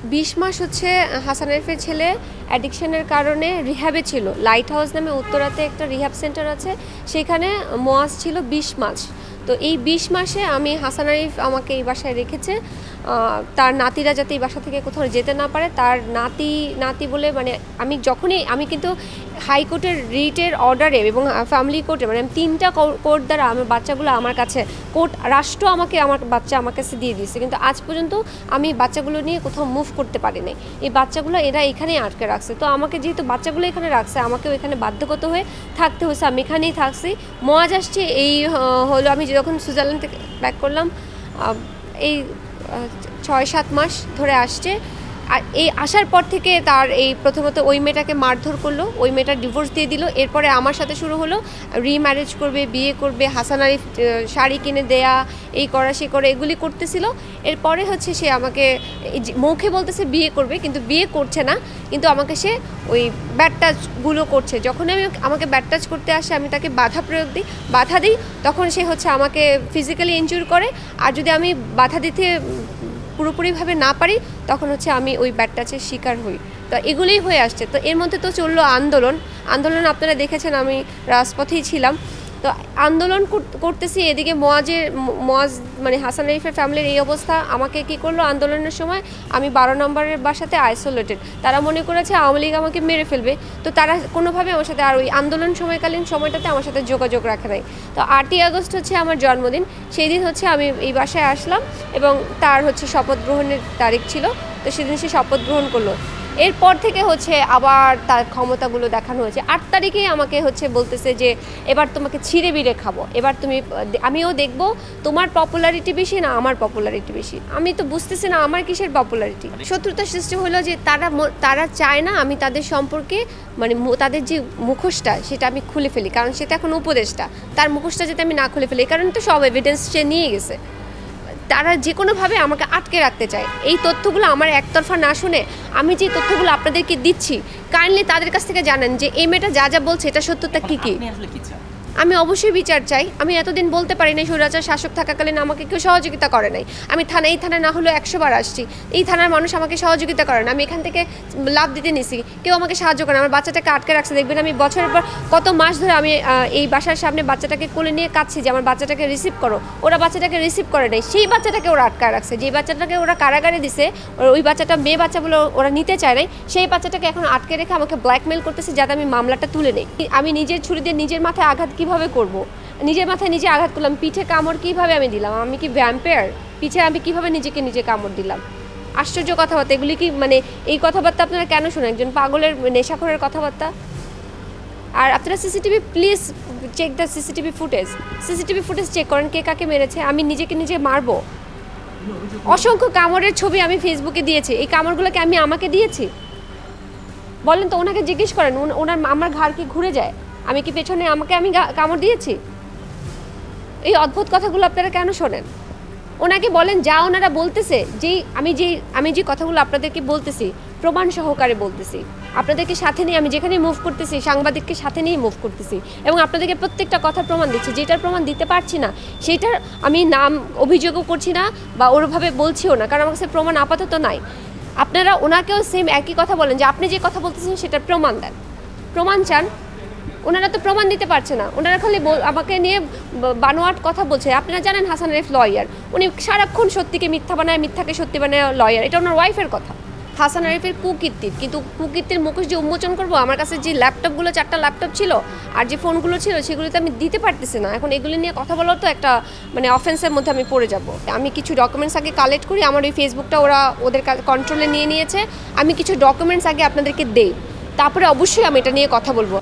20 মাস হচ্ছে হাসান আরিফের ছেলে অ্যাডিকশনের কারণে রিহ্যাবে ছিল। লাইট হাউস নামে উত্তরাতে একটা রিহ্যাব সেন্টার আছে, সেখানে মোয়াজ ছিল 20 মাস। তো এই 20 মাসে আমি হাসান আরিফ আমাকে এই বাসায় রেখেছে, তার নাতিরা যাতে এই বাসা থেকে কোথাও যেতে না পারে। তার নাতি বলে মানে আমি কিন্তু হাইকোর্টের রিটের অর্ডারে এবং ফ্যামিলি কোর্টে মানে 3টা কোর্ট দ্বারা আমার বাচ্চাগুলো আমার কাছে রাষ্ট্র আমার বাচ্চা আমার কাছে দিয়ে দিয়েছে, কিন্তু আজ পর্যন্ত আমি বাচ্চাগুলো নিয়ে কোথাও মুভ করতে পারি নাই। এই বাচ্চাগুলো এরা এখানেই আটকে রাখছে। তো আমাকে যেহেতু বাচ্চাগুলো এখানে রাখছে, আমাকেও এখানে বাধ্যগত হয়ে থাকতে হয়েছে। আমি এখানেই থাকছি। মোয়াজ আসছে এই হলো আমি যখন সুইজারল্যান্ড থেকে ব্যাক করলাম, এই 6-7 মাস ধরে আসছে। আর এই আসার পর থেকে তার প্রথমত ওই মেয়েটাকে মারধর করলো, ওই মেয়েটার ডিভোর্স দিয়ে দিল। এরপরে আমার সাথে শুরু হলো রিম্যারেজ করবে, বিয়ে করবে, হাসান আরিফ শাড়ি কিনে দেয়া, এই করা সে করে এগুলি করতেছিল। এরপরে হচ্ছে সে আমাকে মুখে বলতেছে বিয়ে করবে, কিন্তু বিয়ে করছে না, কিন্তু আমাকে সে ওই ব্যাড টাচগুলো করছে। যখন আমাকে ব্যাড টাচ করতে আসে, আমি তাকে বাধা দিই, তখন সে হচ্ছে আমাকে ফিজিক্যালি ইনজুর করে। আর যদি আমি বাধা দিতে পুরোপুরিভাবে না পারি, তখন হচ্ছে আমি ওই ব্যাড টাচের শিকার হই। তো এগুলোই হয়ে আসছে। তো এর মধ্যে তো চললো আন্দোলন আপনারা দেখেছেন, আমি রাজপথেই ছিলাম। তো আন্দোলন করতেছি, এদিকে মোয়াজ মানে হাসান আরিফের ফ্যামিলির এই অবস্থা। আমাকে কি করলো, আন্দোলনের সময় আমি 12 নম্বরের বাসাতে আইসোলেটেড। তারা মনে করেছে আওয়ামী লীগ আমাকে মেরে ফেলবে, তো তারা কোনোভাবে আমার সাথে আর ওই আন্দোলন সময়কালীন সময়টাতে আমার সাথে যোগাযোগ রাখে নাই। তো 8ই আগস্ট হচ্ছে আমার জন্মদিন, সেই দিন হচ্ছে আমি এই বাসায় আসলাম এবং তার হচ্ছে শপথ গ্রহণের তারিখ ছিল। তো সেদিন সে শপথ গ্রহণ করলো। এরপর থেকে হচ্ছে আবার তার ক্ষমতাগুলো দেখানো হয়েছে। 8 তারিখেই আমাকে হচ্ছে বলতেছে যে এবার তোমাকে ছিঁড়ে বিড়ে খাবো, এবার আমিও দেখবো তোমার পপুলারিটি বেশি না আমার পপুলারিটি বেশি। আমি তো বুঝতেছি না আমার কিসের পপুলারিটি। শত্রুতার সৃষ্টি হলো যে তারা চায় না আমি তাদের সম্পর্কে মানে তাদের যে মুখোশটা সেটা আমি খুলে ফেলি, কারণ সেটা এখন উপদেষ্টা, তার মুখোশটা যাতে আমি না খুলে ফেলি। এই কারণে তো সব এভিডেন্স সে নিয়ে গেছে। তারা যে কোনোভাবে আমাকে আটকে রাখতে চায়। এই তথ্যগুলো আমার একতরফা না শুনে আমি যে তথ্যগুলো আপনাদেরকে দিচ্ছি, কাইন্ডলি তাদের কাছ থেকে জানেন যে এই মেয়েটা যা বলছে এটা সত্যতা কী কী। আমি অবশ্যই বিচার চাই। আমি এতদিন বলতে পারি না, স্বৈরাচার শাসক থাকাকালীন আমাকে কেউ সহযোগিতা করে নাই। আমি এই থানায় না হলেও 100 বার আসছি, এই থানার মানুষ আমাকে সহযোগিতা করে না। আমি এখান থেকে লাভ দিতে নিছি, কেউ আমাকে সাহায্য করে। আমার বাচ্চাটাকে আটকে রাখছে। দেখবেন আমি বছরের পর কত মাস ধরে আমি এই বাসার সামনে বাচ্চাটাকে কোলে নিয়ে কাঁদছি যে আমার বাচ্চাটাকে রিসিভ করো। ওরা বাচ্চাটাকে রিসিভ করে নাই, সেই বাচ্চাটাকে ওরা আটকায় রাখছে। যে বাচ্চাটাকে ওরা কারাগারে দিছে, ওই বাচ্চাটা মেয়ে বাচ্চা বলে ওরা নিতে চায় নাই, সেই বাচ্চাটাকে এখন আটকে রেখে আমাকে ব্ল্যাকমেল করতেছে যাতে আমি মামলাটা তুলে নেই। আমি নিজের ছুরি দিয়ে নিজের মাথায় আঘাত কিভাবে করব? নিজের মাথায় নিজে আঘাত করলাম। পিঠে কামড় কিভাবে আমি দিলাম? আমি কি ভ্যাম্পায়ার? পিঠে আমি কিভাবে নিজে কামড় দিলাম? আশ্চর্য কথাবার্তা এগুলি। কি মানে এই কথাবার্তা আপনারা কেন শোনেন? একজন পাগলের নেশাখোরের কথাবার্তা। আর আপনারা CCTV please check the CCTV footage check করেন, কে কাকে মেরেছে। আমি নিজে মারবো? অসংখ্য কামড়ের ছবি আমি ফেসবুকে দিয়েছি। এই কামড়গুলোকে আমি আমাকে দিয়েছি? বলেন তো, ওনাকে জিজ্ঞেস করেন আমার ঘাড় কি ঘুরে যায়? আমি কি পেছনে আমি কামড় দিয়েছি? এই অদ্ভুত কথাগুলো আপনারা কেন শোনেন? ওনাকে বলেন যা ওনারা বলতেছে, আমি যে কথাগুলো আপনাদেরকে বলতেছি প্রমাণ সহকারে বলতেছি, আপনাদেরকে সাথে নিয়ে আমি যেখানে মুভ করতেছি সাংবাদিককে সাথে নিয়ে মুভ করতেছি এবং আপনাদেরকে প্রত্যেকটা কথা প্রমাণ দিচ্ছি। যেটার প্রমাণ দিতে পারছি না সেটার আমি নাম অভিযোগও করছি না বা ওরভাবে বলছিও না, কারণ আমার কাছে প্রমাণ আপাতত নাই। আপনারা ওনাকেও সেম একই কথা বলেন যে আপনি যে কথা বলতেছেন সেটার প্রমাণ দেন, প্রমাণ চান। ওনারা তো প্রমাণ দিতে পারছে না, ওনারা খালি আমাকে নিয়ে বানোয়াট কথা বলছে। আপনারা জানেন হাসান আরিফ লয়ার, উনি সারাক্ষণ সত্যিকে মিথ্যা বানায়, মিথ্যাকে সত্যি বানায় লয়ার। এটা ওনার ওয়াইফের কথা। হাসান আরিফের কুকীর্তির, কিন্তু কুকীর্তির মুখোশ যে উন্মোচন করবো, আমার কাছে যে ল্যাপটপগুলো 4টা ল্যাপটপ ছিল আর যে ফোনগুলো ছিল সেগুলোতে আমি দিতে পারতেছি না। এখন এগুলো নিয়ে কথা বলার তো একটা মানে অফেন্সের মধ্যে আমি পড়ে যাব। আমি কিছু ডকুমেন্টস আগে কালেক্ট করি, আমার ওই ফেসবুকটা ওদের কন্ট্রোলে নিয়ে নিয়েছে। আমি কিছু ডকুমেন্টস আগে আপনাদেরকে দেই, তারপরে অবশ্যই আমি এটা নিয়ে কথা বলবো।